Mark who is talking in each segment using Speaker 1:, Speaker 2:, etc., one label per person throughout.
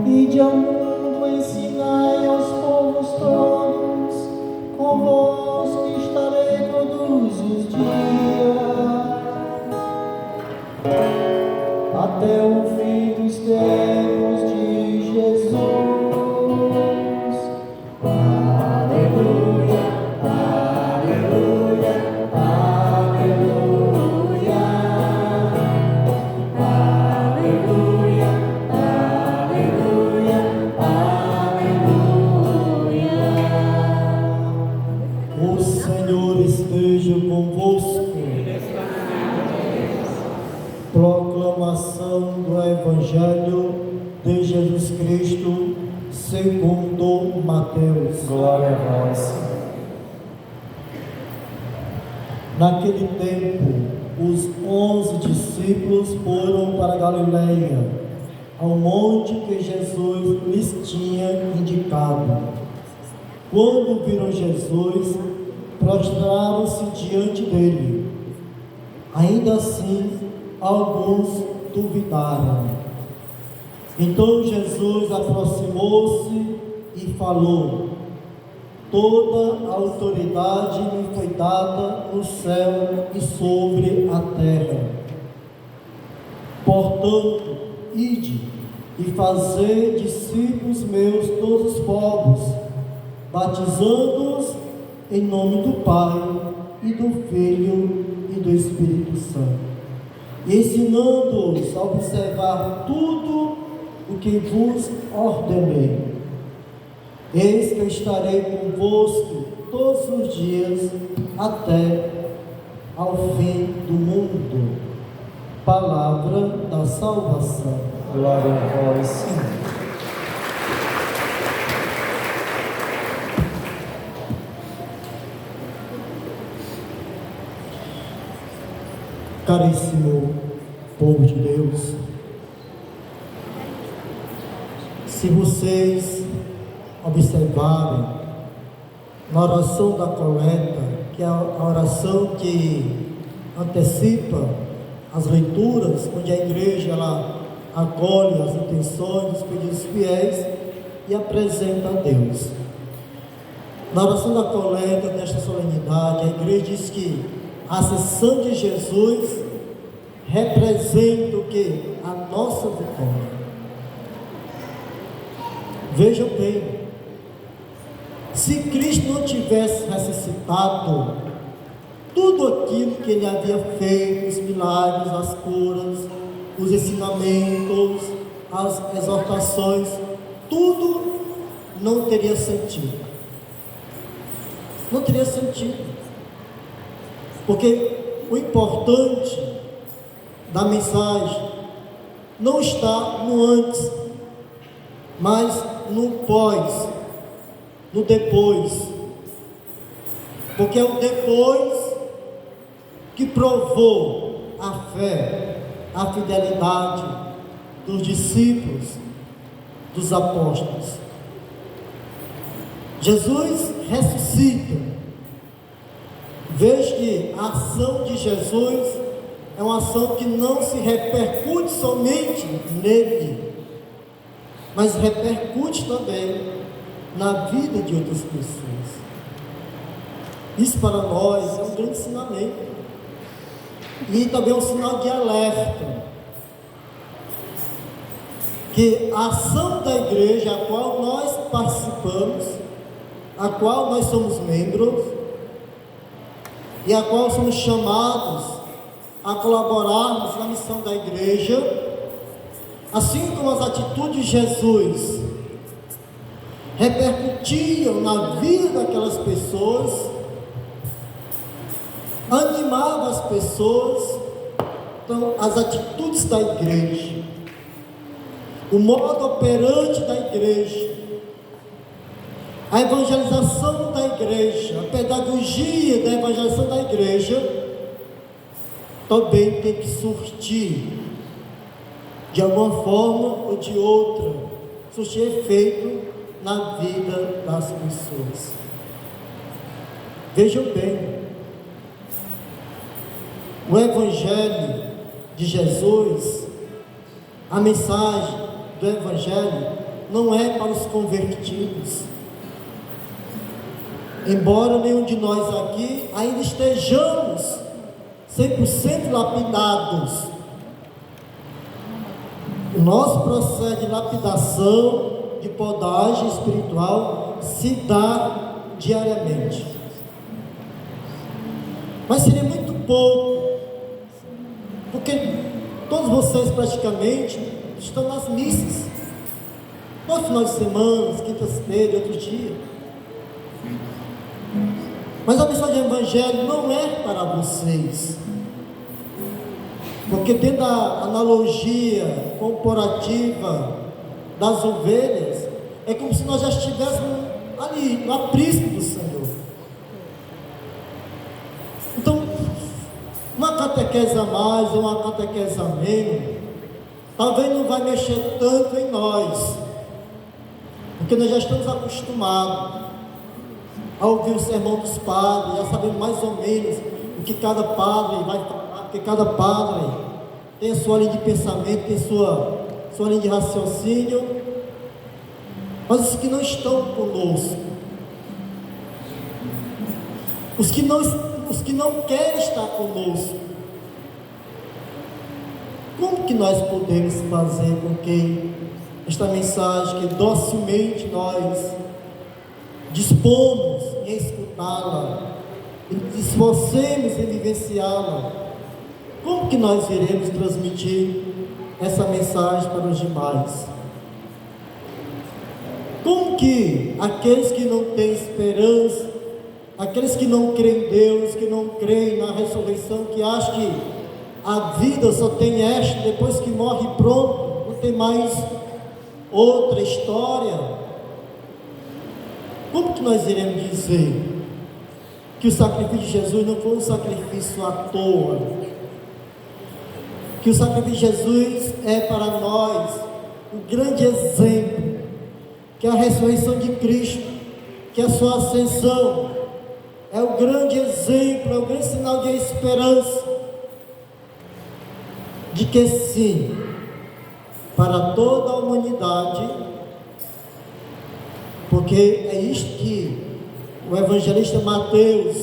Speaker 1: Ide ao mundo, ensinai aos povos todos, convosco estarei todos os dias, até o fim dos tempos de Jesus. Aleluia, aleluia, aleluia, aleluia, aleluia, aleluia. O Senhor esteja convosco. Proclamação do Evangelho de Jesus Cristo segundo Mateus.
Speaker 2: Glória a vós.
Speaker 1: Naquele tempo, os 11 discípulos foram para Galileia, ao monte que Jesus lhes tinha indicado. Quando viram Jesus, prostraram-se diante dele. Ainda assim, alguns duvidaram. Então Jesus aproximou-se e falou: toda a autoridade me foi dada no céu e sobre a terra. Portanto, ide e fazei discípulos meus todos os povos, batizando-os em nome do Pai e do Filho e do Espírito Santo, ensinando-os a observar tudo o que vos ordenei. Eis que eu estarei convosco todos os dias até ao fim do mundo. Palavra da salvação.
Speaker 2: Glória a vós, Senhor.
Speaker 1: Caríssimo povo de Deus, se vocês observarem na oração da coleta, que é a oração que antecipa as leituras, onde a igreja ela acolhe as intenções dos pedidos fiéis e apresenta a Deus. Na oração da coleta desta solenidade, a igreja diz que a ascensão de Jesus representa o que? A nossa vitória. Vejam bem, se Cristo não tivesse ressuscitado, tudo aquilo que ele havia feito, os milagres, as curas, os ensinamentos, as exortações, tudo não teria sentido. Não teria sentido. Porque o importante da mensagem não está no antes, mas no pós, no depois. Porque é o depois que provou a fé, a fidelidade dos discípulos, dos apóstolos. Jesus ressuscita. Veja que a ação de Jesus é uma ação que não se repercute somente nele, mas repercute também na vida de outras pessoas. Isso para nós é um grande ensinamento e também é um sinal de alerta, que a ação da igreja a qual nós participamos, a qual nós somos membros e a qual somos chamados a colaborarmos na missão da igreja, assim como as atitudes de Jesus repercutiam na vida daquelas pessoas, animavam as pessoas. Então, as atitudes da igreja, o modo operante da igreja, A evangelização da igreja, a pedagogia da evangelização da igreja, também tem que surtir, de alguma forma ou de outra, surtir efeito na vida das pessoas. Vejam bem, o Evangelho de Jesus, a mensagem do Evangelho não é para os convertidos. Embora nenhum de nós aqui ainda estejamos 100% lapidados, o nosso processo de lapidação, de podagem espiritual se dá diariamente. Mas seria muito pouco, porque todos vocês praticamente estão nas missas, no final de semana, quintas-feiras, outro dia. Mas a mensagem do Evangelho não é para vocês, porque dentro da analogia comparativa das ovelhas, é como se nós já estivéssemos ali, no aprisco do Senhor. Então, uma catequese a mais ou uma catequese a menos, talvez não vai mexer tanto em nós, porque nós já estamos acostumados a ouvir o sermão dos padres, já sabemos mais ou menos o que cada padre vai falar, porque cada padre tem a sua linha de pensamento, tem sua linha de raciocínio. Mas os que não estão conosco, os que não querem estar conosco, como que nós podemos fazer com que esta mensagem, que docilmente nós dispomos em escutá-la e nos esforcemos em vivenciá-la, como que nós iremos transmitir essa mensagem para os demais? Como que aqueles que não têm esperança, aqueles que não creem em Deus, que não creem na ressurreição, que acham que a vida só tem esta, depois que morre pronto, não tem mais outra história, como que nós iremos dizer que o sacrifício de Jesus não foi um sacrifício à toa? Que o sacrifício de Jesus é para nós um grande exemplo, que a ressurreição de Cristo, que a sua ascensão é o grande exemplo, é o grande sinal de esperança, de que sim, para toda a humanidade, porque é isto que o evangelista Mateus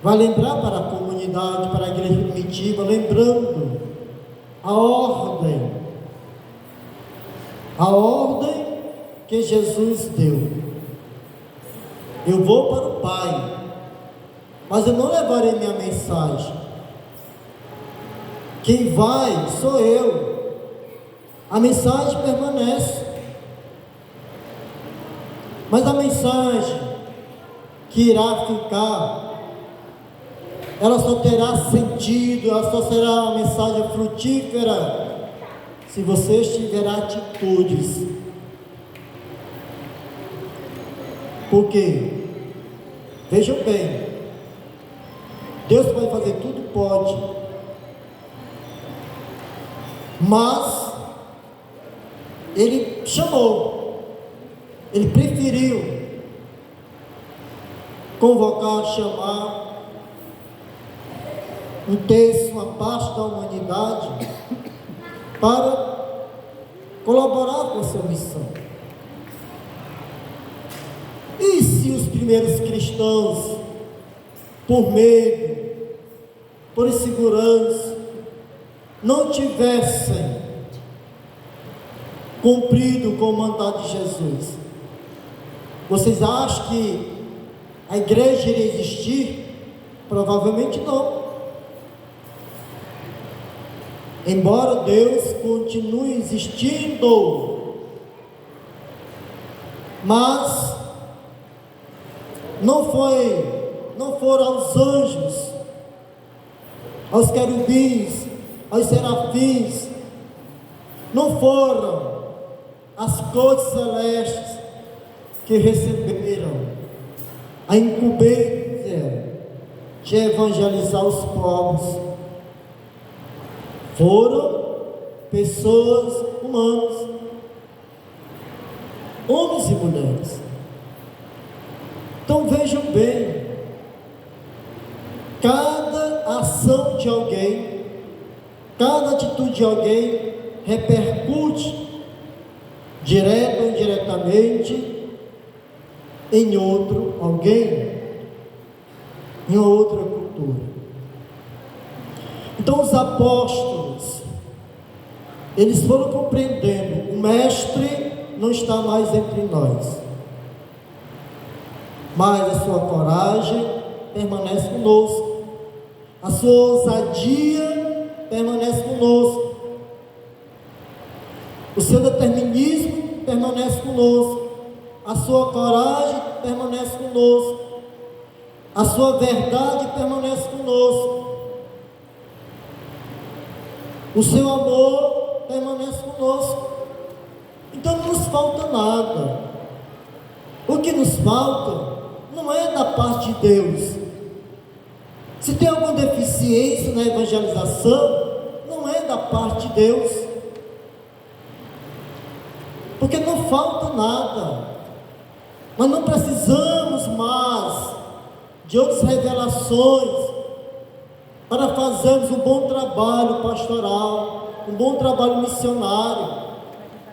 Speaker 1: vai lembrar para a comunidade, para a igreja primitiva, lembrando a ordem que Jesus deu. Eu vou para o Pai, mas eu não levarei minha mensagem. Quem vai sou eu. A mensagem permanece. Mas a mensagem que irá ficar, ela só terá sentido, ela só será uma mensagem frutífera se você tiver atitudes. Por quê? Vejam bem, Deus pode fazer tudo, pode, mas Ele chamou, Ele preferiu convocar, chamar um terço, uma parte da humanidade para colaborar com a sua missão. E se os primeiros cristãos, por medo, por insegurança, não tivessem cumprido com o mandato de Jesus, vocês acham que a igreja iria existir? Provavelmente não. Embora Deus continue existindo, mas não foram aos anjos, aos querubins, aos serafins, não foram as cortes celestes que receberam a incumbência de evangelizar os povos foram pessoas humanas, homens e mulheres. Então vejam bem, cada ação de alguém, cada atitude de alguém repercute, direto ou indiretamente, em outro alguém, em outra cultura. Então os apóstolos, eles foram compreendendo, o mestre não está mais entre nós, mas a sua coragem permanece conosco, a sua ousadia permanece conosco, o seu determinismo permanece conosco, a sua coragem permanece conosco, a sua verdade permanece conosco, o seu amor permanece conosco. Então não nos falta nada. O que nos falta não é da parte de Deus. Se tem alguma deficiência na evangelização, não é da parte de Deus, porque não falta nada. Nós não precisamos mais de outras revelações para fazermos um bom trabalho pastoral, um bom trabalho missionário,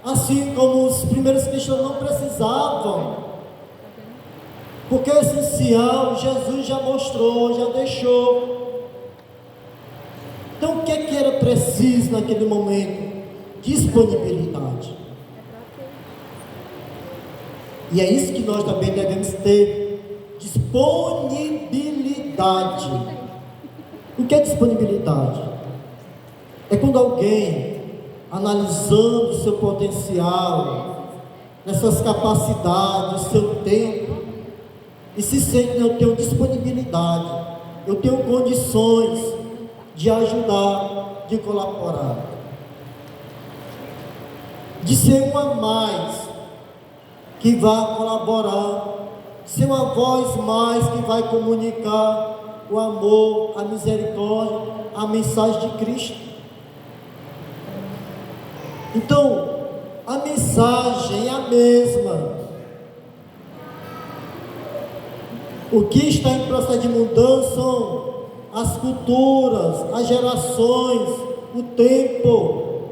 Speaker 1: assim como os primeiros cristãos não precisavam, porque o essencial Jesus já mostrou, já deixou. Então o que é que era preciso naquele momento? Disponibilidade. E é isso que nós também devemos ter, disponibilidade. O que é disponibilidade? É quando alguém, analisando o seu potencial, as suas capacidades, o seu tempo, e se sente, eu tenho disponibilidade, eu tenho condições de ajudar, de colaborar, de ser um a mais que vai colaborar, de ser uma voz mais que vai comunicar o amor, a misericórdia, a mensagem de Cristo. Então, a mensagem é a mesma. O que está em processo de mudança são as culturas, as gerações, o tempo,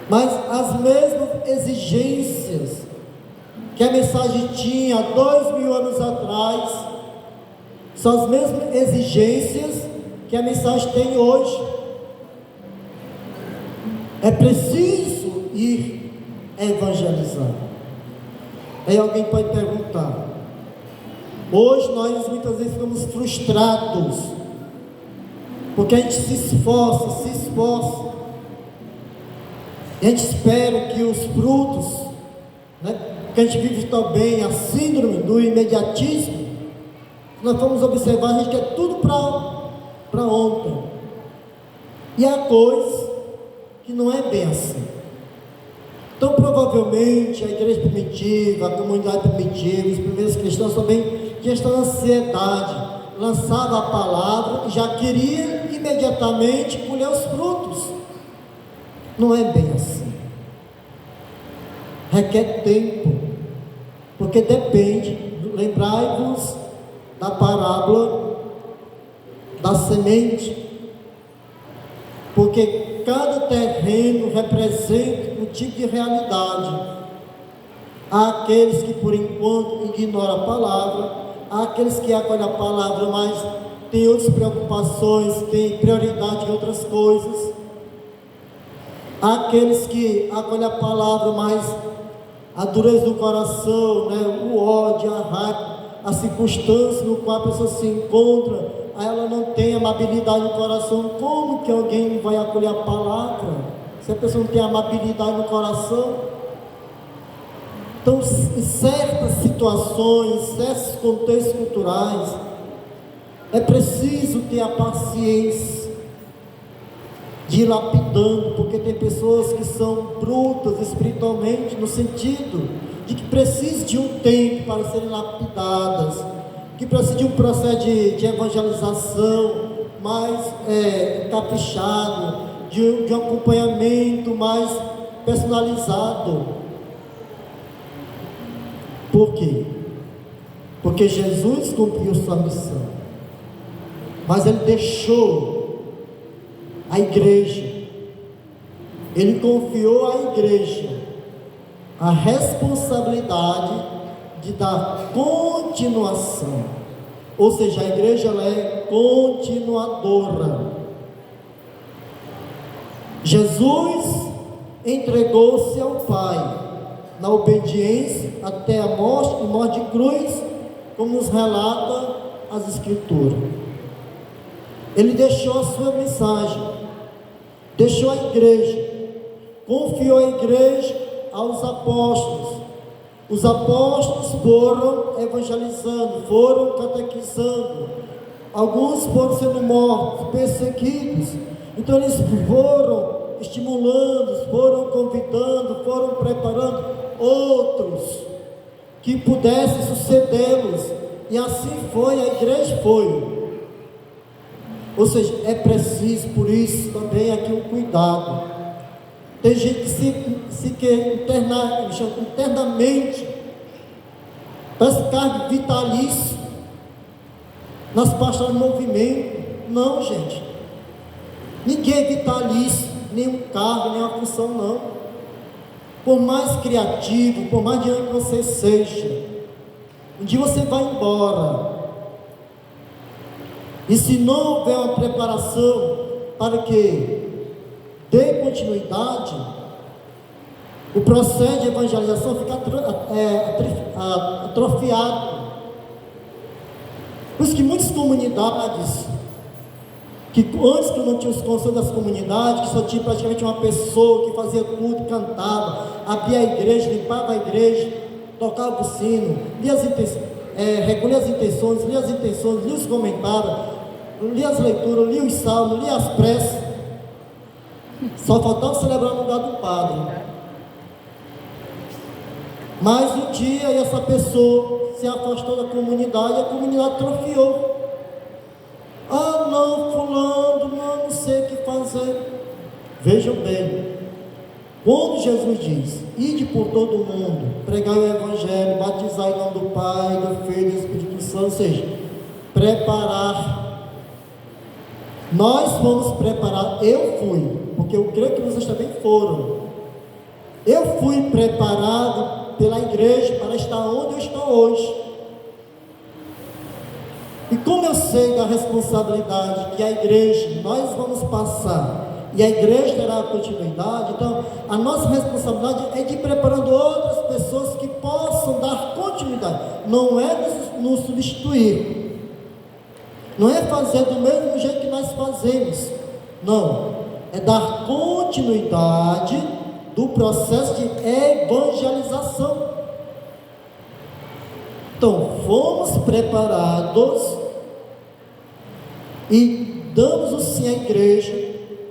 Speaker 1: mas as mesmas exigências que a mensagem tinha há 2000 anos atrás, são as mesmas exigências que a mensagem tem hoje. É preciso ir evangelizar. Aí alguém pode perguntar, hoje nós muitas vezes ficamos frustrados, porque a gente se esforça, e a gente espera que os frutos, porque a gente vive também a síndrome do imediatismo. Nós vamos observar, a gente quer tudo para ontem, e há coisas que não é bem assim. Então provavelmente a igreja primitiva, a comunidade primitiva, os primeiros cristãos também tinham esta ansiedade, lançava a palavra e já queria imediatamente colher os frutos. Não é bem assim, requer tempo, porque depende, lembrai-vos da parábola da semente, porque cada terreno representa um tipo de realidade. Há aqueles que por enquanto ignoram a palavra, há aqueles que acolhem a palavra, mas têm outras preocupações, têm prioridade em outras coisas. Há aqueles que acolhem a palavra, mas a dureza do coração, o ódio, a raiva, a circunstância no qual a pessoa se encontra, ela não tem amabilidade no coração. Como que alguém vai acolher a palavra se a pessoa não tem amabilidade no coração? Então, em certas situações, em certos contextos culturais, é preciso ter a paciência de ir lapidando, porque tem pessoas que são brutas espiritualmente, no sentido de que precisa de um tempo para serem lapidadas, que precisa de um processo de evangelização mais caprichado, de um acompanhamento mais personalizado. Por quê? Porque Jesus cumpriu sua missão, mas Ele deixou a igreja, Ele confiou à igreja a responsabilidade de dar continuação, ou seja, a igreja ela é continuadora. Jesus entregou-se ao Pai na obediência até a morte e morte de cruz, como nos relata as Escrituras. Ele deixou a sua mensagem, deixou a igreja, confiou a igreja aos apóstolos. Os apóstolos foram evangelizando, foram catequizando, alguns foram sendo mortos, perseguidos. Então eles foram estimulando, foram convidando, foram preparando outros que pudessem sucedê-los, e assim foi, a igreja foi. Ou seja, é preciso, por isso também aqui um cuidado. Tem gente que se quer internamente, parece cargo vitalício nas pastoras do movimento. Não, gente, ninguém é vitalício, nenhum cargo, nenhuma função, não. Por mais criativo, por mais dinheiro que você seja, um dia você vai embora. E se não houver uma preparação para que dê continuidade, o processo de evangelização fica atrofiado. Por isso que muitas comunidades, que antes que não tinha os conselhos das comunidades, que só tinha praticamente uma pessoa que fazia tudo, cantava, abria a igreja, limpava a igreja, tocava o sino, recolhia as intenções, lia os comentários, lia as leituras, lia os salmos, lia as preces. Só faltava celebrar no lugar do padre. Mas um dia essa pessoa se afastou da comunidade e a comunidade atrofiou. Ah, não, fulano, não sei o que fazer. Vejam bem, quando Jesus diz: ide por todo o mundo, pregai o Evangelho, batizai em nome do Pai, do Filho e do Espírito Santo, ou seja, preparar. Nós fomos preparar, eu fui, porque eu creio que vocês também foram. Eu fui preparado pela igreja para estar onde eu estou hoje. E como eu sei da responsabilidade que a igreja, nós vamos passar, e a igreja terá continuidade, então a nossa responsabilidade é de ir preparando outras pessoas que possam dar continuidade. Não é nos substituir, não é fazer do mesmo jeito que nós fazemos, não, é dar continuidade do processo de evangelização. Então, fomos preparados e damos o sim à igreja,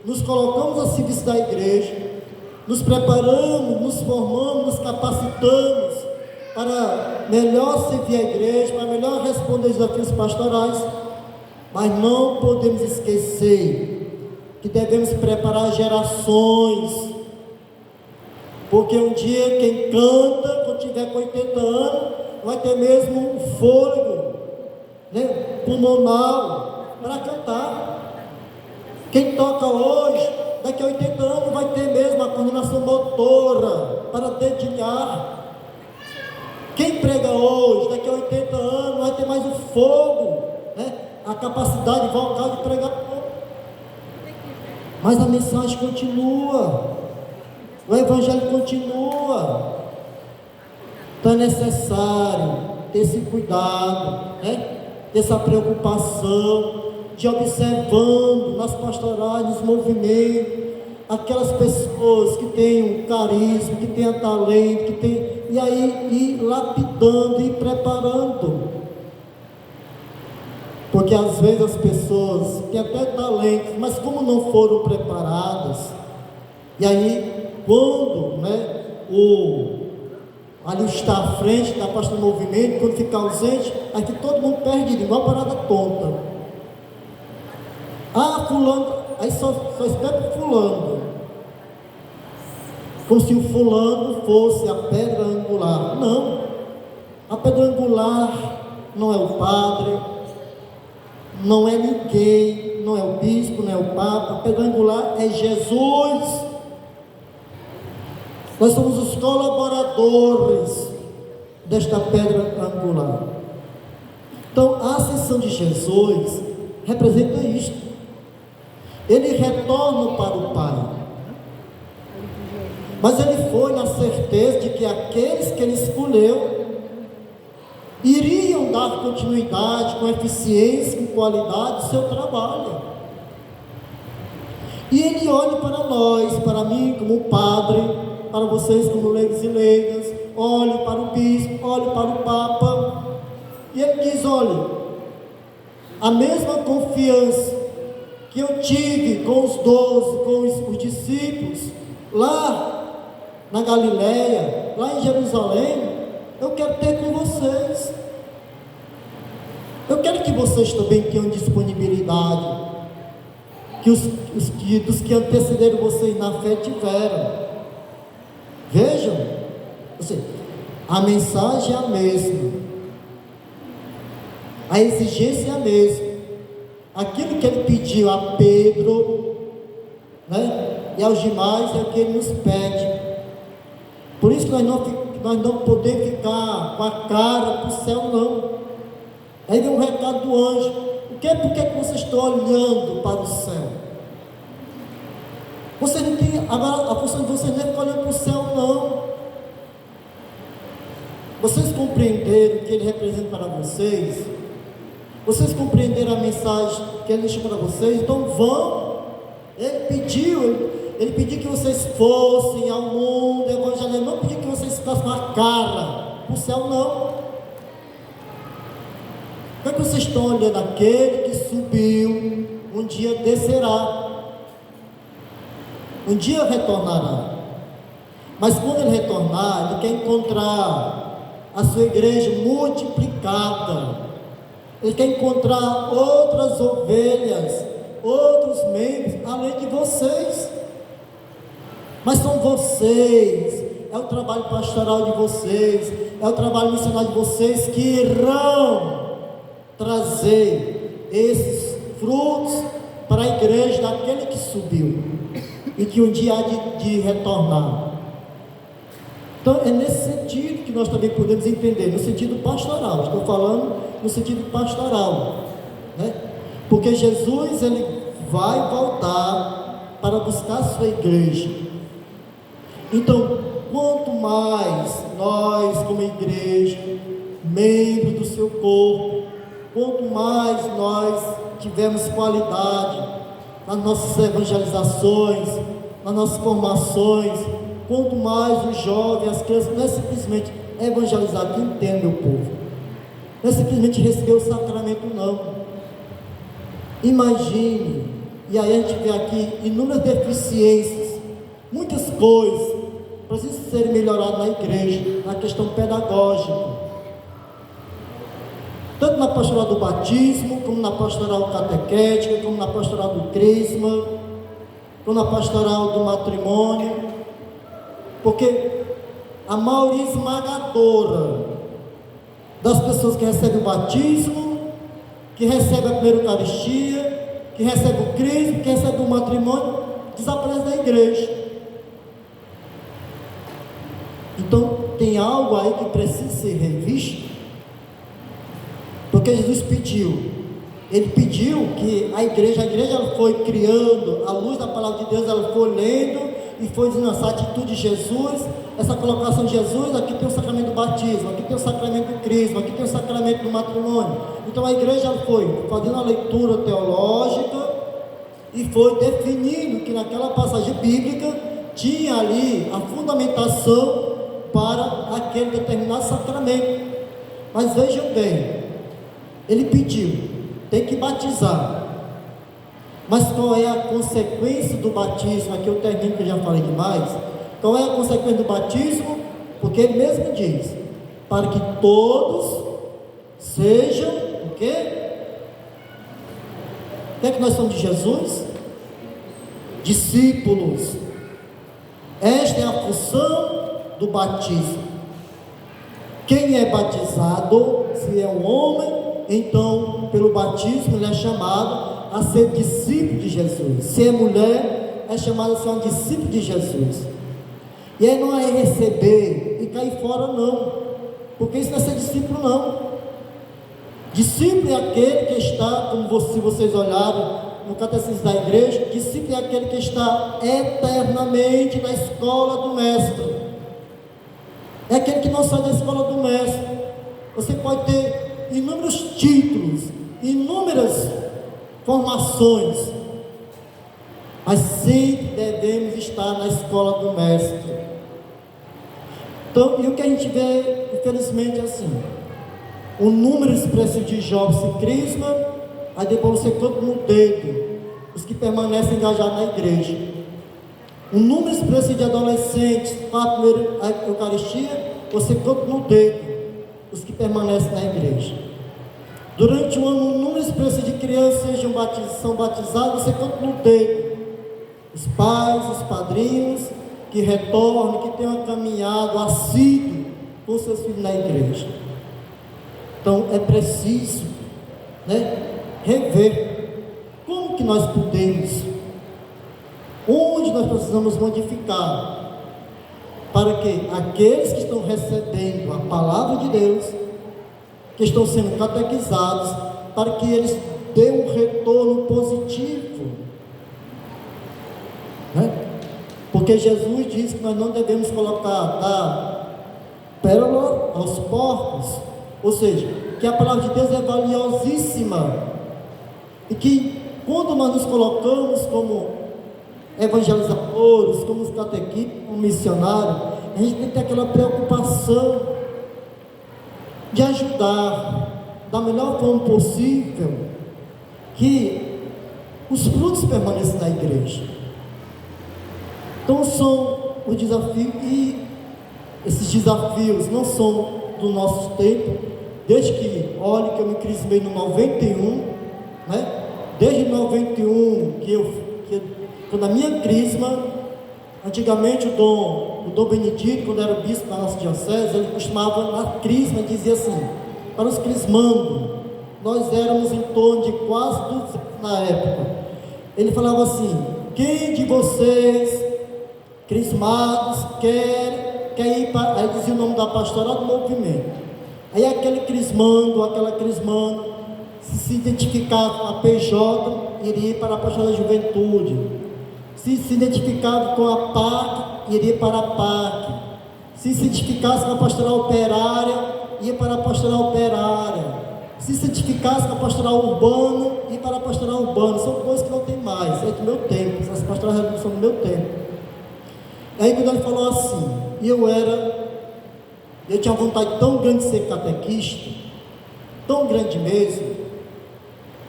Speaker 1: nos colocamos a serviço da igreja, nos preparamos, nos formamos, nos capacitamos para melhor servir a igreja, para melhor responder aos desafios pastorais, mas não podemos esquecer que devemos preparar gerações, porque um dia quem canta, quando tiver com 80 anos, vai ter mesmo um fôlego, pulmonar para cantar. Quem toca hoje, daqui a 80 anos vai ter mesmo a coordenação motora para dedilhar. Quem prega hoje, daqui a 80 anos vai ter mais o fogo, a capacidade vocal de pregar. Mas a mensagem continua, o evangelho continua. Então é necessário ter esse cuidado, ter essa preocupação de observando nas pastorais, nos movimentos, aquelas pessoas que têm um carisma, que têm um talento, que têm, e aí ir lapidando, ir preparando. Porque às vezes as pessoas têm até talentos, mas como não foram preparadas, e aí quando ali está à frente, está passando movimento, quando fica ausente, aqui todo mundo perdido, igual parada tonta. Ah, fulano, aí só espera o fulano. Como se o fulano fosse a pedra angular. Não, a pedra angular não é o padre, não é ninguém, não é o bispo, não é o papa. A pedra angular é Jesus. Nós somos os colaboradores desta pedra angular. Então, a ascensão de Jesus representa isto. Ele retorna para o Pai. Mas ele foi na certeza de que aqueles que ele escolheu iriam dar continuidade, com eficiência, com qualidade, ao seu trabalho. E ele olha para nós, para mim como padre, para vocês como leigos e leigas, olhe para o bispo, olhe para o Papa, e ele diz: olha, a mesma confiança que eu tive com os 12, com os discípulos, lá na Galileia, lá em Jerusalém, eu quero ter com vocês. Eu quero que vocês também tenham disponibilidade, que dos que antecederam vocês na fé tiveram. Vejam, a mensagem é a mesma, a exigência é a mesma. Aquilo que ele pediu a Pedro, né, e aos demais, é o que ele nos pede. Por isso que nós não podemos ficar com a cara para o céu, não. Aí vem um recado do anjo: por que vocês estão olhando para o céu? Vocês não têm, agora a função de vocês não é ficar olhando para o céu, não. Vocês compreenderam o que ele representa para vocês? Vocês compreenderam a mensagem que ele deixou para vocês? Então vão. Ele pediu que vocês fossem ao mundo evangelizar, não pediu que vocês ficassem com a cara para o céu, não. Por que vocês estão olhando aquele que subiu, um dia descerá, um dia retornará? Mas quando ele retornar, ele quer encontrar a sua igreja multiplicada. Ele quer encontrar outras ovelhas, outros membros, além de vocês. Mas são vocês, é o trabalho pastoral de vocês, é o trabalho missionário de vocês que irão trazer esses frutos para a igreja daquele que subiu e que um dia há de retornar. Então é nesse sentido que nós também podemos entender, no sentido pastoral. Estou falando no sentido pastoral, né? Porque Jesus, ele vai voltar para buscar a sua igreja. Então, quanto mais nós como igreja, membros do seu corpo, quanto mais nós tivermos qualidade nas nossas evangelizações, nas nossas formações, quanto mais os jovens, as crianças, não é simplesmente evangelizar, que entende, meu povo, não é simplesmente receber o sacramento, não. Imagine, e aí a gente vê aqui inúmeras deficiências, muitas coisas precisam ser melhoradas na igreja, na questão pedagógica, tanto na pastoral do batismo, como na pastoral catequética, como na pastoral do crisma, como na pastoral do matrimônio, porque a maioria esmagadora das pessoas que recebem o batismo, que recebem a primeira Eucaristia, que recebem o crisma, que recebem o matrimônio, desaparece da igreja. Então tem algo aí que precisa ser revisto. Porque Jesus pediu, ele pediu que a igreja ela foi criando, à luz da palavra de Deus, ela foi lendo e foi dizendo essa atitude de Jesus, essa colocação de Jesus: aqui tem o sacramento do batismo, aqui tem o sacramento do crisma, aqui tem o sacramento do matrimônio. Então a igreja ela foi fazendo a leitura teológica e foi definindo que naquela passagem bíblica tinha ali a fundamentação para aquele determinado sacramento. Mas vejam bem, ele pediu, tem que batizar. Mas qual é a consequência do batismo? Aqui eu termino, que eu já falei demais. Qual é a consequência do batismo? Porque ele mesmo diz, para que todos sejam o quê? O que é que nós somos de Jesus? Discípulos. Esta é a função do batismo. Quem é batizado, se é um homem, então pelo batismo ele é chamado a ser discípulo de Jesus. Se é mulher, é chamado a ser um discípulo de Jesus. E aí não é receber e cair fora, não, porque isso não é ser discípulo, não. Discípulo é aquele que está, como se vocês olharem no catecismo da igreja, discípulo é aquele que está eternamente na escola do mestre. É aquele que não sai da escola do mestre. Você pode ter inúmeros títulos, inúmeras formações, mas sempre devemos estar na escola do mestre. Então, e o que a gente vê, infelizmente, é assim: o número expressivo de jovens se crisma, aí depois você conta no dedo os que permanecem engajados na igreja. O número expressivo de adolescentes para a primeira Eucaristia, você conta no dedo os que permanecem na igreja. Durante o ano, o número expressivo de crianças são batizados, você conta no dedo os pais, os padrinhos que retornam, que tenham caminhado assíduo com seus filhos na igreja. Então é preciso, rever como que nós podemos, onde nós precisamos modificar, para que aqueles que estão recebendo a palavra de Deus, que estão sendo catequizados, para que eles dêem um retorno positivo, porque Jesus diz que nós não devemos colocar a pérola aos porcos, ou seja, que a palavra de Deus é valiosíssima, e que quando nós nos colocamos como evangelizadores, como catequistas, como missionários, a gente tem que ter aquela preocupação de ajudar da melhor forma possível, que os frutos permaneçam na igreja. Então são os desafios, e esses desafios não são do nosso tempo, desde que, olha, que eu me crismei no 91, desde 91, quando a minha crisma, antigamente o Dom Benedito, quando era bispo da nossa diocese, ele costumava, na crisma, dizia assim, para os crismandos, nós éramos em torno de quase 200 na época, ele falava assim: quem de vocês, crismados, quer ir para... Aí dizia o nome da pastoral do movimento. Aí aquele crismando, aquela crismando, se identificava com a PJ, iria para a pastoral da juventude. Se identificava com a PAC, iria para a PAC. Se identificasse com a pastoral operária, ia para a pastoral operária. Se identificasse com a pastoral urbana, ia para a pastoral urbana. São coisas que não tem mais, é do meu tempo, essas pastorais são do meu tempo. Aí quando ele falou assim, eu tinha vontade tão grande de ser catequista, tão grande mesmo,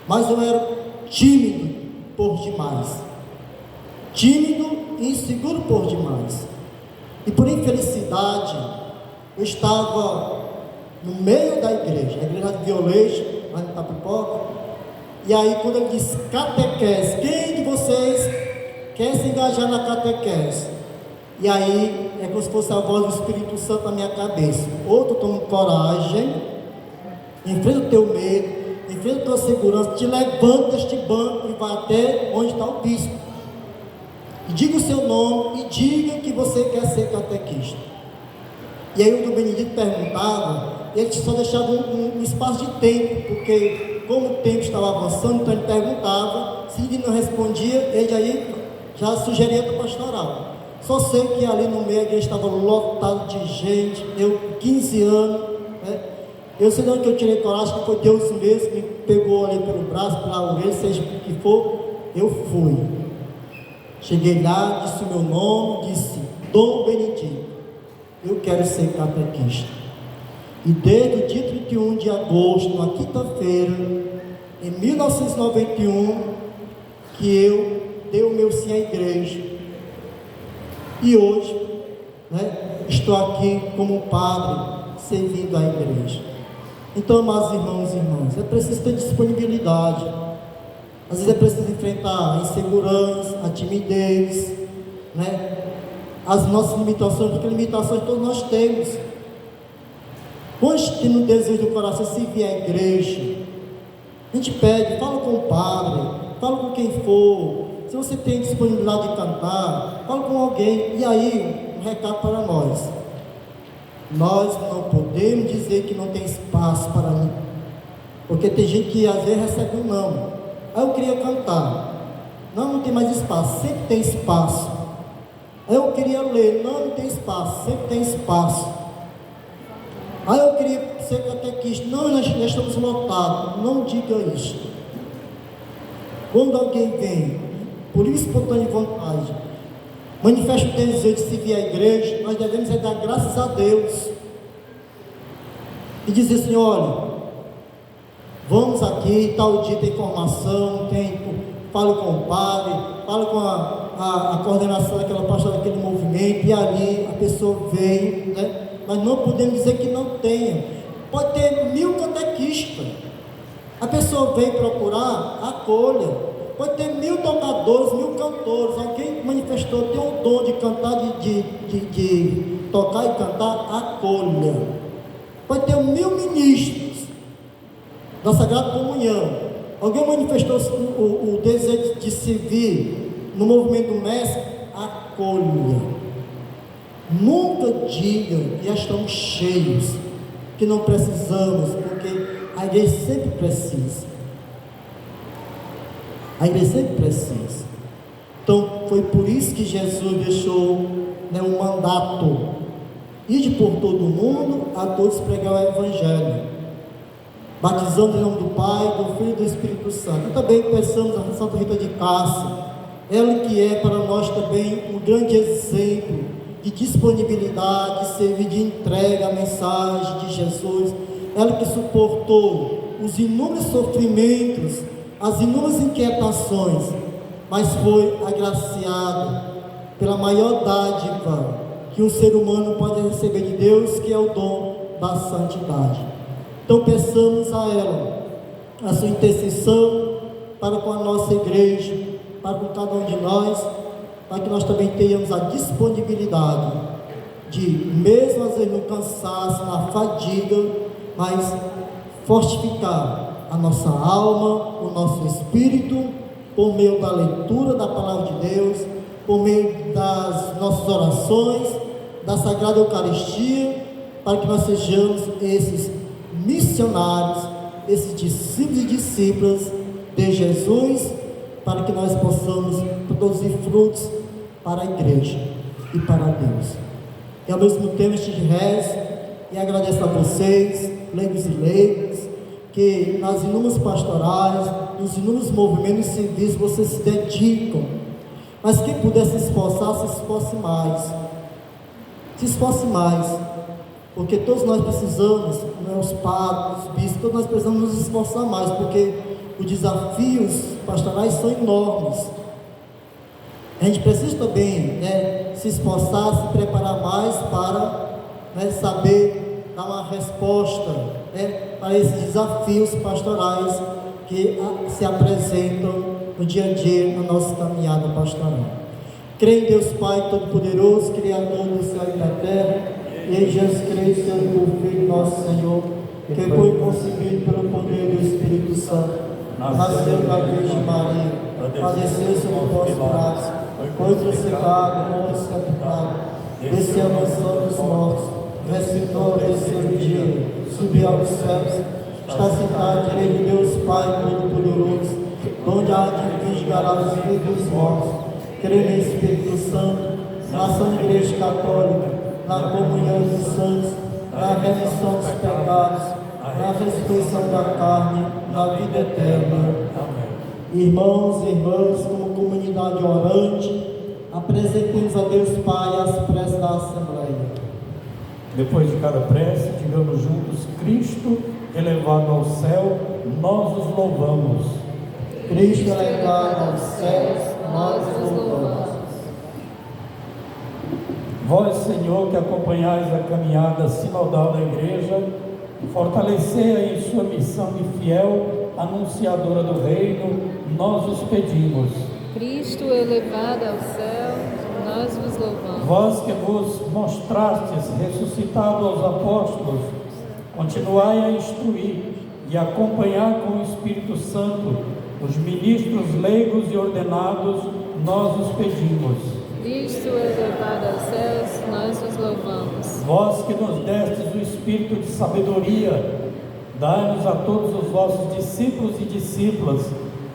Speaker 1: mas eu era tímido por demais, tímido e inseguro por demais, e por infelicidade, eu estava no meio da igreja, a igreja de Violete, lá em Itapipoca, e aí quando ele disse catequese, quem de vocês quer se engajar na catequese? E aí, é como se fosse a voz do Espírito Santo na minha cabeça. Ou tu toma coragem, enfrenta o teu medo, enfrenta a tua segurança, te levanta deste banco e vai até onde está o bispo. E diga o seu nome e diga que você quer ser catequista. E aí o do Benedito perguntava, ele só deixava um espaço de tempo, porque como o tempo estava avançando, então ele perguntava, se ele não respondia, ele aí já sugeria para o pastoral. Só sei que ali no meio a igreja estava lotado de gente, eu com 15 anos, eu sei de onde que eu tirei coragem, que foi Deus mesmo que me pegou ali pelo braço, pela orelha, seja o que for, eu fui. Cheguei lá, disse o meu nome, disse Dom Benedito, eu quero ser catequista. E desde o dia 31 de agosto, na quinta-feira, em 1991, que eu dei o meu sim à igreja. E hoje, estou aqui como padre, servindo a igreja. Então, amados irmãos e irmãs, é preciso ter disponibilidade. Às vezes é preciso enfrentar a insegurança, a timidez, né? As nossas limitações, porque limitações todos nós temos. Quando tem no desejo do coração servir a igreja, a gente pede, fala com o padre, fala com quem for. Se você tem disponibilidade de cantar, fala com alguém. E aí, um recado para nós. Nós não podemos dizer que não tem espaço para mim. Porque tem gente que às vezes recebe um não. Aí eu queria cantar. Não tem mais espaço, sempre tem espaço. Aí eu queria ler, não tem espaço, sempre tem espaço. Aí eu queria ser catequista, não, nós estamos lotados. Não diga isto. Quando alguém vem, por espontânea vontade, manifesta o desejo de servir a igreja, nós devemos dar graças a Deus e dizer assim: olha, vamos aqui, tal dia tem formação, fale com o padre, fale com a coordenação daquela pastora, daquele movimento, e ali a pessoa veio, né? Nós não podemos dizer que não tenha. Pode ter 1000 catequistas, a pessoa vem procurar, acolha. Pode ter 1000 tocadores, 1000 cantores, alguém manifestou, tem um dom de cantar, de tocar e cantar, acolha. Pode ter 1000 ministros da Sagrada Comunhão, alguém manifestou o desejo de servir no movimento do mestre, acolha. Nunca diga que já estamos cheios, que não precisamos, porque a igreja sempre precisa. A igreja sempre precisa. Então, foi por isso que Jesus deixou, né, um mandato: ide por todo o mundo, a todos pregar o Evangelho, batizando em nome do Pai, do Filho e do Espírito Santo. E também peçamos a Santa Rita de Cássia, ela que é para nós também um grande exemplo de disponibilidade, de servir, de entrega à mensagem de Jesus. Ela que suportou os inúmeros sofrimentos, as inúmeras inquietações, mas foi agraciada pela maior dádiva que um ser humano pode receber de Deus, que é o dom da santidade. Então peçamos a ela a sua intercessão para com a nossa igreja, para com cada um de nós, para que nós também tenhamos a disponibilidade de, mesmo às vezes no cansaço, na fadiga, mas fortificar a nossa alma, o nosso espírito, por meio da leitura da Palavra de Deus, por meio das nossas orações, da Sagrada Eucaristia, para que nós sejamos esses missionários, esses discípulos e discípulas de Jesus, para que nós possamos produzir frutos para a igreja e para Deus. E ao mesmo tempo este rezo e agradeço a vocês, leigos e leigas, que nas inúmeras pastorais, nos inúmeros movimentos e serviços vocês se dedicam, mas quem puder se esforçar, se esforce mais. Se esforce mais, porque todos nós precisamos, né, os padres, os bispos, todos nós precisamos nos esforçar mais, porque os desafios pastorais são enormes. A gente precisa também, né, se esforçar, se preparar mais para, né, saber dar uma resposta, né, para esses desafios pastorais que se apresentam no dia a dia na nossa caminhada pastoral. Creio em Deus Pai Todo-Poderoso, Criador do céu e da terra, e em Jesus Cristo, seu Filho, nosso Senhor, que foi concebido pelo poder do Espírito Santo, nasceu da Virgem Maria, padeceu sob o Pôncio Pilatos, foi crucificado, morto e sepultado, desceu ao mansão dos mortos, ressuscitou ao terceiro dia, subiu aos céus, está sentado à direita de Deus Pai Todo-Poderoso, onde há de vingar os vivos dos mortos. Creio no Espírito Santo, na Santa Igreja Católica, na comunhão dos santos, na remissão dos pecados, na ressurreição da carne, na vida eterna. Irmãos e irmãs, como comunidade orante, apresentemos a Deus Pai as preces da Assembleia.
Speaker 3: Depois de cada prece, digamos juntos: Cristo elevado ao céu, nós os louvamos.
Speaker 1: Cristo elevado aos céus, nós os louvamos.
Speaker 3: Vós, Senhor, que acompanhais a caminhada sinodal da Igreja, fortalecei-a em sua missão de fiel anunciadora do Reino, nós os pedimos.
Speaker 4: Cristo elevado ao céu, nós vos louvamos.
Speaker 3: Vós que vos mostrastes ressuscitado aos apóstolos, continuai a instruir e acompanhar com o Espírito Santo os ministros leigos e ordenados, nós os pedimos.
Speaker 4: Cristo elevado aos céus, nós vos louvamos.
Speaker 3: Vós que nos destes o Espírito de sabedoria, dai-nos a todos os vossos discípulos e discípulas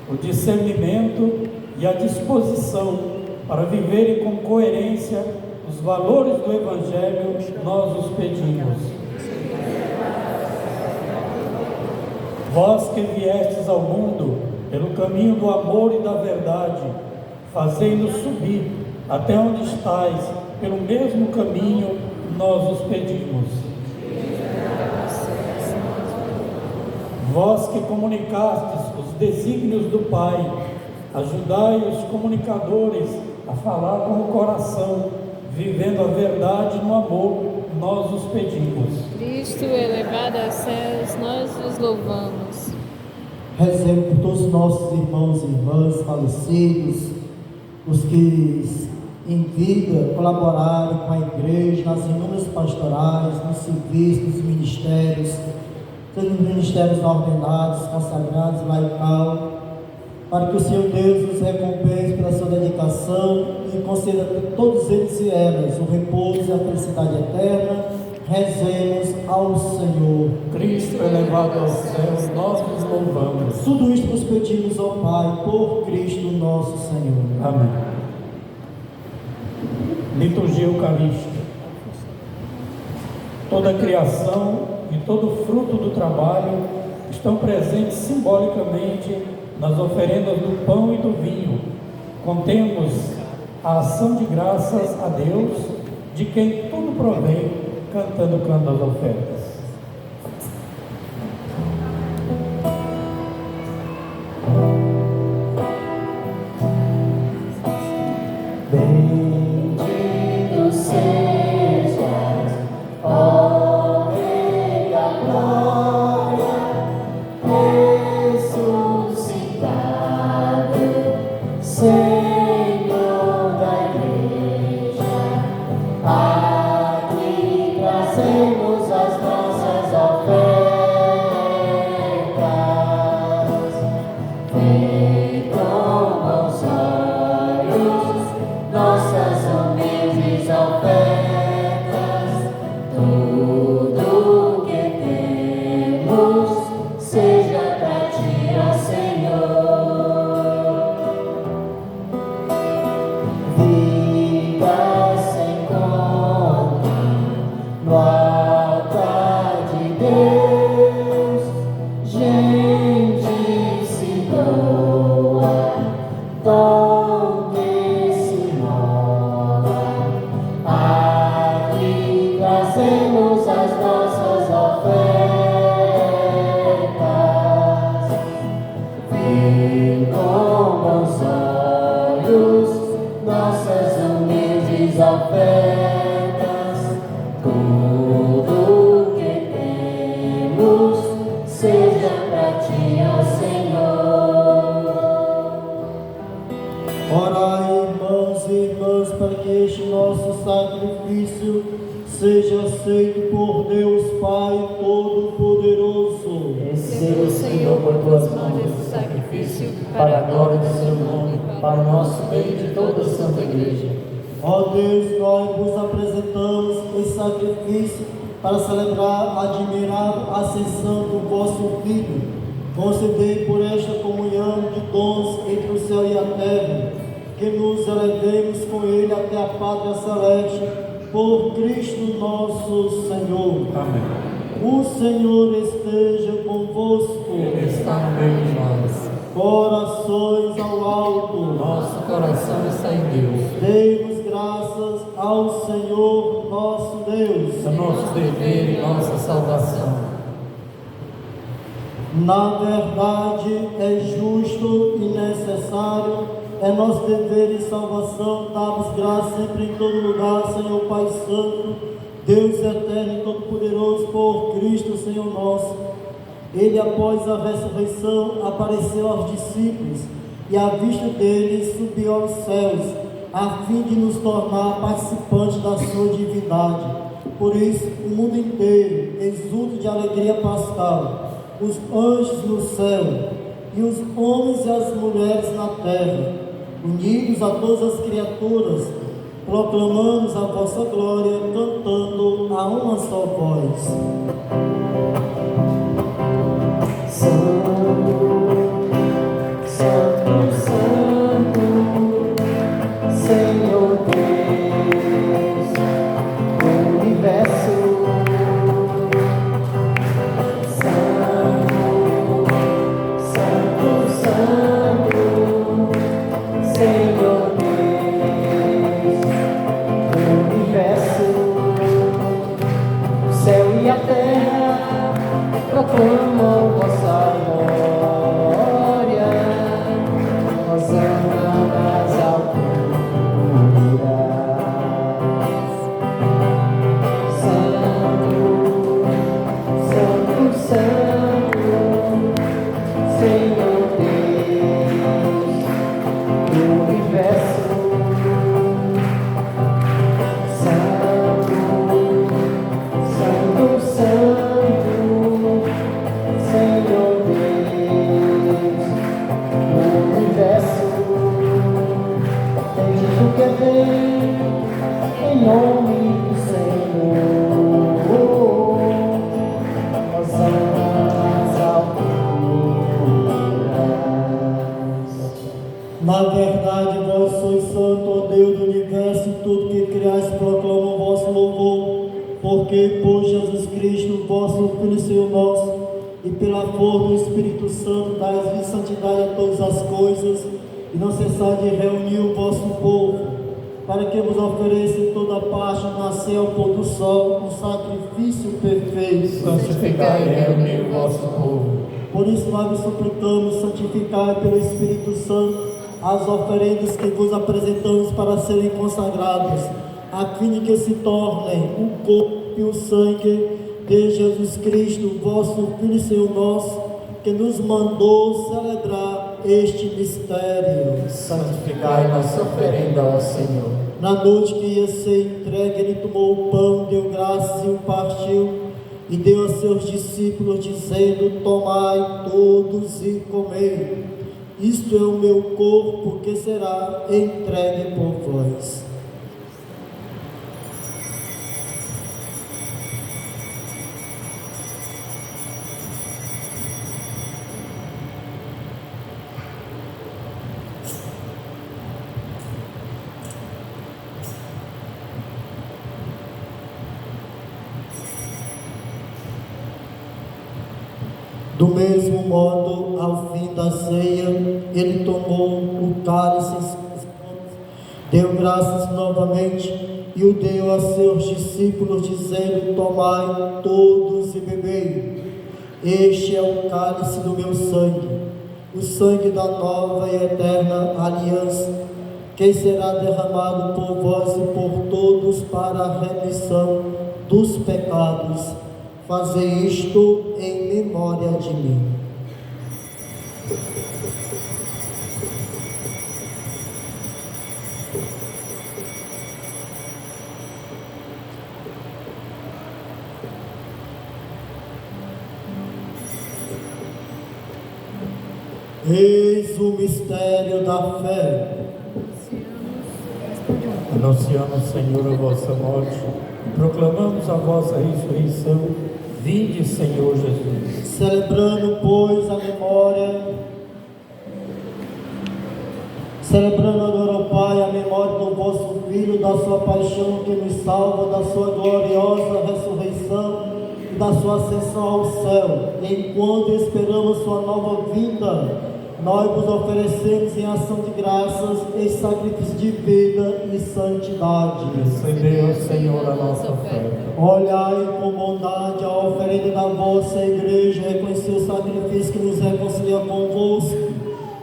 Speaker 3: o discernimento e a disposição para viverem com coerência os valores do Evangelho, nós os pedimos. Vós que viestes ao mundo pelo caminho do amor e da verdade, fazei-nos subir até onde estais, pelo mesmo caminho, nós os pedimos. Vós que comunicastes os desígnios do Pai, ajudai os comunicadores a falar com o coração, vivendo a verdade no amor, nós os pedimos.
Speaker 4: Cristo elevado aos céus, nós vos louvamos.
Speaker 1: Rezemos por todos os nossos irmãos e irmãs falecidos, os que em vida colaboraram com a igreja nas inúmeras pastorais, nos serviços, nos ministérios, todos os ministérios ordenados, consagrados, laical, para que o Senhor Deus os recompense pela sua dedicação e conceda a todos eles e elas o repouso e a felicidade eterna. Rezemos ao Senhor.
Speaker 3: Cristo elevado ao céu, nós vos louvamos.
Speaker 1: Tudo isto nos pedimos ao Pai, por Cristo nosso Senhor.
Speaker 3: Amém. Liturgia Eucarística. Toda a criação e todo o fruto do trabalho estão presentes simbolicamente nas oferendas do pão e do vinho. Contemos a ação de graças a Deus, de quem tudo provém, cantando o canto das ofertas.
Speaker 5: Bendito sejas, ó Rei da Glória, ressuscitado, Senhor da Igreja. Aqui trazemos as nossas ofertas. Vem com bons olhos nossas humildes ofertas. Tudo que temos seja para ti, ó Senhor. Vidas sem conta no altar de Deus, gente se doa, dom que se mova. Aqui trazemos as nossas ofertas. Vem com bons olhos nossas humildes ofertas. Tudo que temos seja para ti, ó Senhor.
Speaker 1: Orai, irmãos e irmãs, para que este nosso sacrifício seja aceito por Deus Pai Todo-Poderoso.
Speaker 2: Receba, Senhor, por tuas mãos esse sacrifício, para a glória do seu nome, para o nosso bem e de toda a Santa Igreja.
Speaker 1: Ó Deus, nós vos apresentamos esse sacrifício para celebrar a admirável ascensão do vosso Filho. Concedei por esta comunhão de dons entre o céu e a terra, que nos elevemos com Ele até a pátria celeste, por Cristo nosso Senhor.
Speaker 3: Amém.
Speaker 1: O Senhor esteja convosco.
Speaker 2: Ele está no meio de nós.
Speaker 1: Corações ao alto.
Speaker 2: Nosso coração está em Deus.
Speaker 1: Demos graças ao Senhor nosso Deus.
Speaker 2: É nosso dever e nossa salvação.
Speaker 1: Na verdade, é justo e necessário é nosso dever e salvação. Damos graças sempre em todo lugar, Senhor Pai Santo, Deus eterno e todo-poderoso, por Cristo, Senhor nosso. Ele, após a ressurreição, apareceu aos discípulos e, à vista deles, subiu aos céus, a fim de nos tornar participantes da sua divindade. Por isso, o mundo inteiro exulta de alegria pascal, os anjos no céu e os homens e as mulheres na terra, unidos a todas as criaturas, proclamamos a vossa glória, cantando a uma só voz.
Speaker 5: Santo, Santo, Santo, Senhor Deus do universo. Santo, Santo, Santo, Senhor Deus do universo. O céu e a terra proclamam vossa glória, hosana nas alturas. Santo, Santo, Santo, Senhor Deus do universo. Santo, Santo, Santo, Senhor Deus do universo. Bendito que vem em nome do Senhor, hosana nas alturas.
Speaker 1: Na verdade, vós sois santo, ó Deus do universo, e tudo que criais proclama o vosso louvor, porque por Jesus Cristo, vosso Filho e Senhor nosso, e pela força do Espírito Santo, dais vida e santidade a todas as coisas, e não cessai de reunir o vosso povo, para que vos ofereça em toda parte, nascer ao pôr do sol, um sacrifício perfeito.
Speaker 3: Santificai e reunir o vosso povo.
Speaker 1: Por isso nós vos suplicamos, santificai pelo Espírito Santo as oferendas que vos apresentamos para serem consagradas, a fim de que se tornem o corpo e o sangue de Jesus Cristo, vosso Filho e Senhor nosso, que nos mandou celebrar este mistério.
Speaker 2: Santificai nossa oferenda ao Senhor.
Speaker 1: Na noite que ia ser entregue, ele tomou o pão, deu graças e o partiu, e deu a seus discípulos, dizendo: tomai todos e comei. Isto é o meu corpo, que será entregue por vós. Do mesmo modo, ao fim da ceia, ele tomou o cálice, deu graças novamente e o deu a seus discípulos, dizendo: tomai todos e bebei. Este é o cálice do meu sangue, o sangue da nova e eterna aliança, que será derramado por vós e por todos para a remissão dos pecados. Fazei isto em memória de mim. Eis o mistério da fé.
Speaker 3: Anunciamos, Senhor, a vossa morte e proclamamos a vossa ressurreição. Vinde, Senhor Jesus.
Speaker 1: Celebrando, pois, a memória, celebrando agora, ó Pai, a memória do vosso Filho, da sua paixão que nos salva, da sua gloriosa ressurreição e da sua ascensão ao céu. Enquanto esperamos sua nova vinda, nós vos oferecemos em ação de graças esse sacrifício de vida e santidade.
Speaker 3: Recebei, ó Senhor, a nossa oferta.
Speaker 1: Olhai com bondade a oferenda da vossa igreja, reconhecei o sacrifício que nos reconcilia convosco.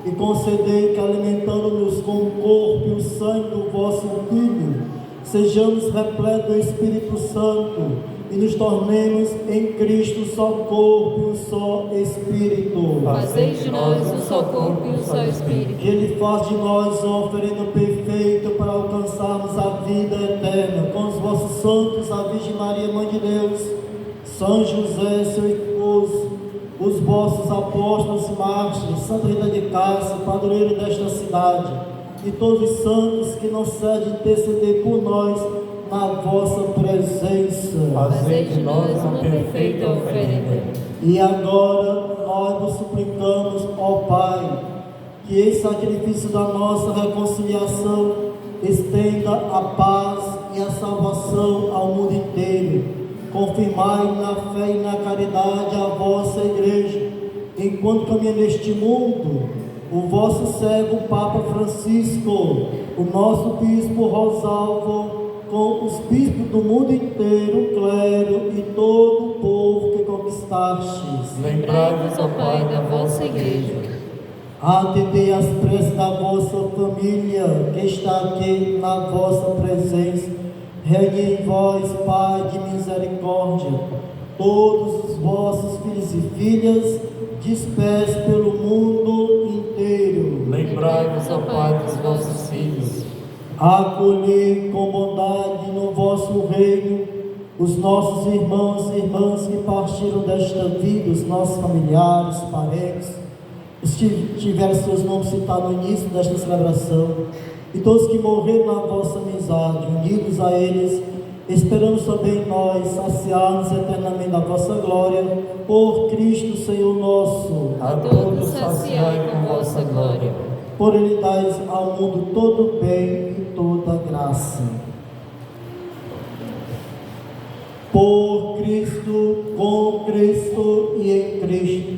Speaker 1: e concedei que, alimentando-nos com o corpo e o sangue do vosso Filho, sejamos repletos do Espírito Santo e nos tornemos em Cristo só corpo e um só Espírito.
Speaker 4: Fazei de nós um só corpo e um só Espírito.
Speaker 1: Que Ele faz de nós uma oferenda perfeita para alcançarmos a vida eterna. Com os vossos santos, a Virgem Maria, Mãe de Deus, São José, seu esposo, os vossos apóstolos e mártires, Santa Rita de Cássia, padroeiro desta cidade, e todos os santos que não cedem interceder por nós na vossa presença.
Speaker 4: Fazei de nós uma perfeita oferenda.
Speaker 1: E agora nós vos suplicamos, ó Pai, que esse sacrifício da nossa reconciliação estenda a paz e a salvação ao mundo inteiro. Confirmai na fé e na caridade a vossa Igreja, enquanto caminha neste mundo, o vosso servo Papa Francisco, o nosso Bispo Rosalvo, com os bispos do mundo inteiro, o clero e todo o povo que conquistastes.
Speaker 4: Lembrai-vos, ó Pai, da vossa Igreja.
Speaker 1: Atendei as preces da vossa família, que está aqui na vossa presença. Reine em vós, Pai de misericórdia, todos os vossos filhos e filhas, dispersos pelo mundo inteiro.
Speaker 2: Lembrai-vos, ó Pai, dos vossos filhos.
Speaker 1: Acolhei com bondade no vosso reino os nossos irmãos e irmãs que partiram desta vida, os nossos familiares, parentes, os que tiveram seus nomes citados no início desta celebração, e todos que morreram na vossa amizade, unidos a eles, esperamos também nós saciar-nos eternamente da vossa glória, por Cristo Senhor nosso.
Speaker 2: A todos saciai com vossa glória.
Speaker 1: Por Ele dais ao mundo todo bem e toda graça. Por Cristo, com Cristo e em Cristo,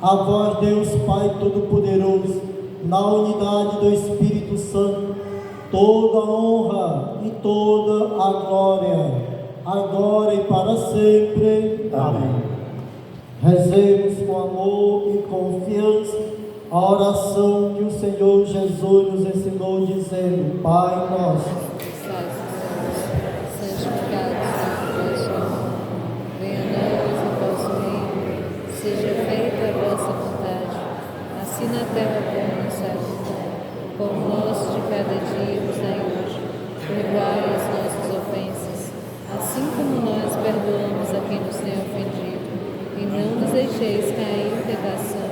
Speaker 1: a vós Deus Pai Todo-Poderoso, na unidade do Espírito Santo, toda a honra e toda a glória, agora e para sempre.
Speaker 2: Amém.
Speaker 1: Rezemos com amor e confiança a oração que o Senhor Jesus nos ensinou, dizendo: Pai nosso,
Speaker 4: Santificado seja o vosso nome. Venha a nós o vosso reino. Seja feita a vossa vontade, assim na terra como no céu. O pão nosso de cada dia nos dai hoje. Perdoai as nossas ofensas, assim como nós perdoamos a quem nos tem ofendido. E não nos deixeis cair em tentação,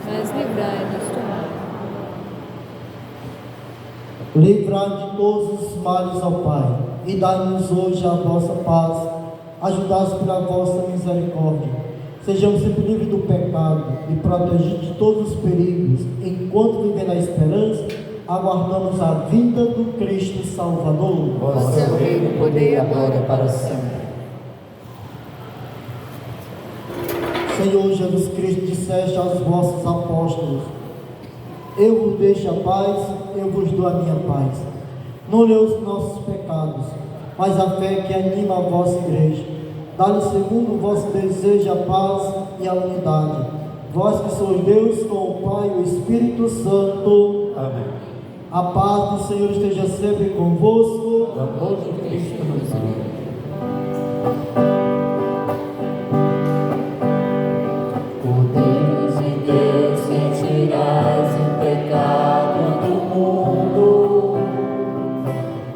Speaker 4: mas livrai-nos do mal.
Speaker 1: livrai de todos os males, ó Pai, e dai-nos hoje a vossa paz, ajudados pela vossa misericórdia. Sejamos sempre livres do pecado e protegidos de todos os perigos, enquanto vivendo a esperança, aguardamos a vinda do Cristo Salvador.
Speaker 2: Vosso é o reino, o poder e a glória para sempre.
Speaker 1: Senhor Jesus Cristo, disseste aos vossos apóstolos: eu vos deixo a paz, eu vos dou a minha paz. Não olhei os nossos pecados, mas a fé que anima a vossa igreja. Dá-lhe segundo o vosso desejo a paz e a unidade. Vós que sois Deus com o Pai e o Espírito Santo.
Speaker 2: Amém.
Speaker 1: A paz do Senhor esteja sempre convosco.
Speaker 2: O amor de Cristo nos une. Cordeiro de Deus, que tirais o pecado do mundo,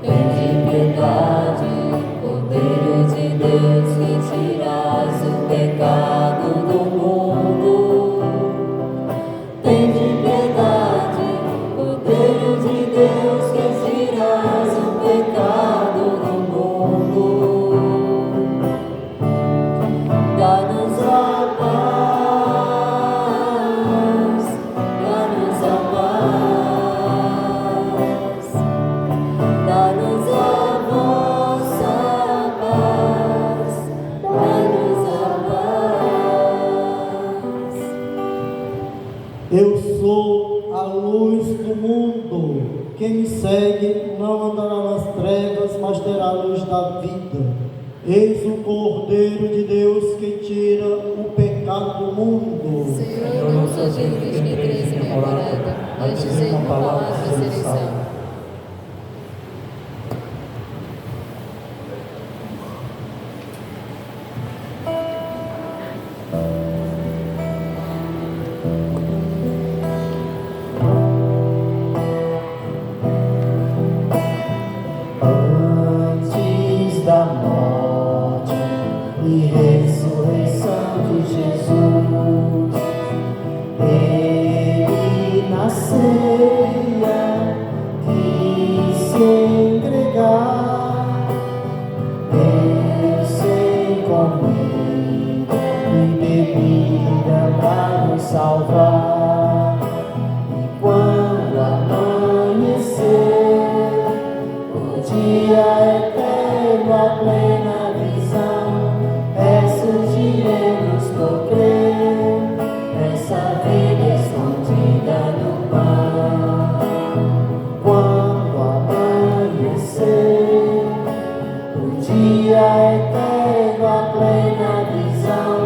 Speaker 2: tende piedade. Cordeiro de Deus, que tirais o pecado do mundo, tende piedade. Cordeiro de Deus, que tirais o pecado do mundo, dá-nos a paz, dá-nos a paz, dá-nos a vossa paz, dá-nos a paz.
Speaker 1: Eu sou a luz do mundo. Quem me segue não andará nas trevas, mas terá a luz da vida. Eis o Cordeiro de Deus que tira o pecado do mundo.
Speaker 4: Senhor, não sou digno de que entreis em minha morada, mas dizei uma palavra e serei salvo.
Speaker 5: Antes da morte e ressurreição de Jesus, Ele na ceia quis se entregar, sem comida e bebida para nos salvar. E quando amanhecer, o dia eterno, a plena visão, ressurgiremos por crer nessa vida escondida no pão. Quando amanhecer, o dia eterno, a plena visão,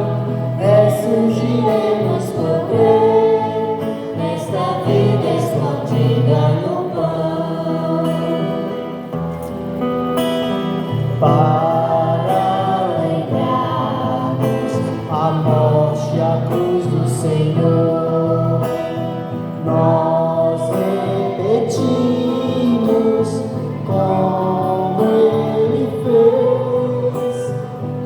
Speaker 5: ressurgiremos por crer nesta vida escondida no pão. Para lembrarmos a morte e a cruz do Senhor, nós repetimos como Ele fez,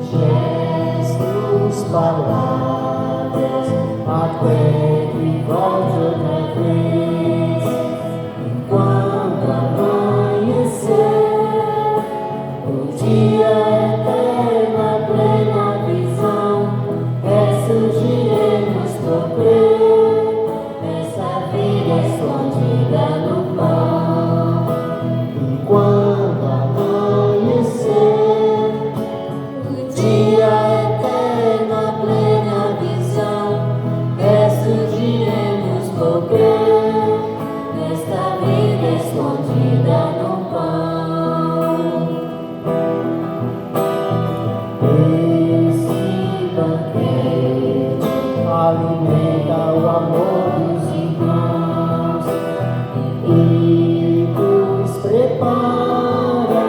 Speaker 5: gestos, palavras, aguento e volte outra vez. Enquanto amanhecer, o dia eterno, a plena visão, ressurgiremos por crer nessa vida escondida no pão. Enquanto amanhecer, o dia eterno, a plena visão, ressurgiremos por crer nesta vida escondida no pão. Esse banquete alimenta o amor dos irmãos e nos prepara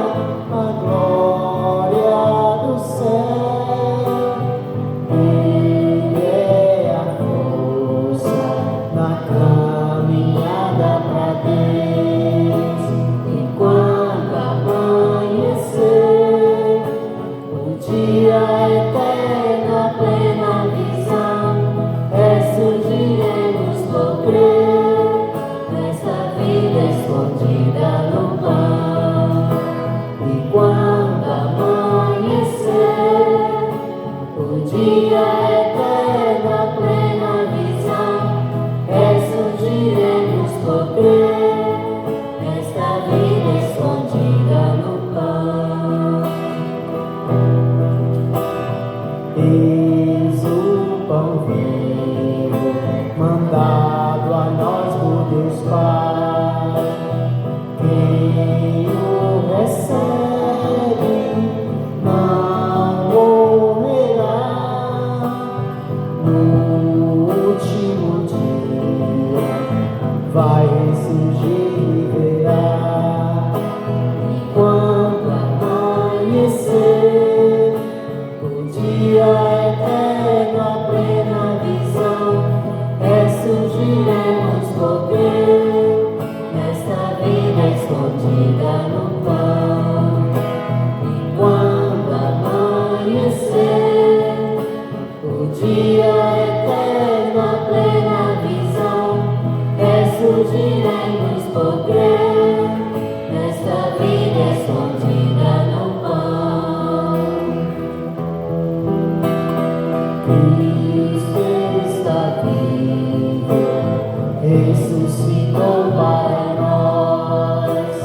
Speaker 5: a glória do céu. Ele é a força na caminhada pra Deus. E quando amanhecer, o dia eterno, a plena visão, ressurgiremos por crer nesta vida escondida no pão. E quando amanhecer, o dia eterno, a plena visão, ressurgiremos por crer nesta vida escondida no pão. Eis o pão vivo, mandado a nós por Deus Pai. Quem o recebe não morrerá. No último dia vai ressurgir e verá. E quando amanhecer, o dia eterno, a plena visão, ressurgiremos por crer nesta vida escondida no pão. E quando amanhecer, o dia eterno, a plena visão, ressurgiremos por crer nesta vida escondida no pão. Cristo está vivo, ressuscitou para nós.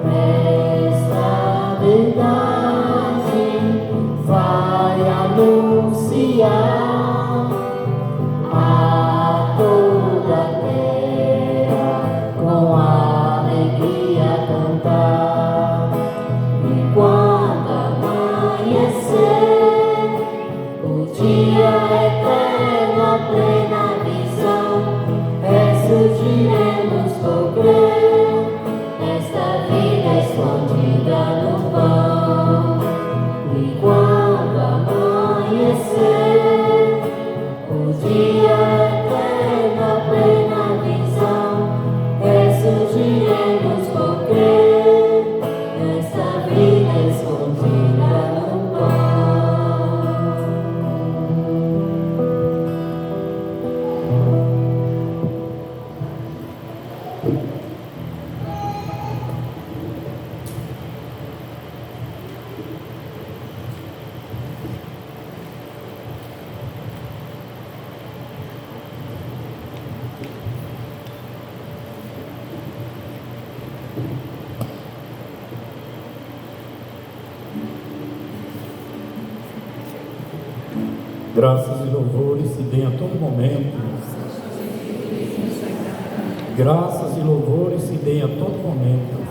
Speaker 5: Esta verdade vai anunciar a toda a terra, com alegria cantar. E quando amanhecer, o dia eterno, a plena visão, ressurgiremos
Speaker 3: Graças e louvores se deem a todo momento. Graças e louvores se deem a todo momento.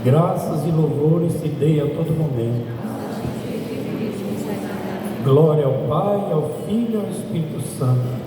Speaker 3: Graças e louvores se deem a todo momento. Glória ao Pai, ao Filho e ao Espírito Santo.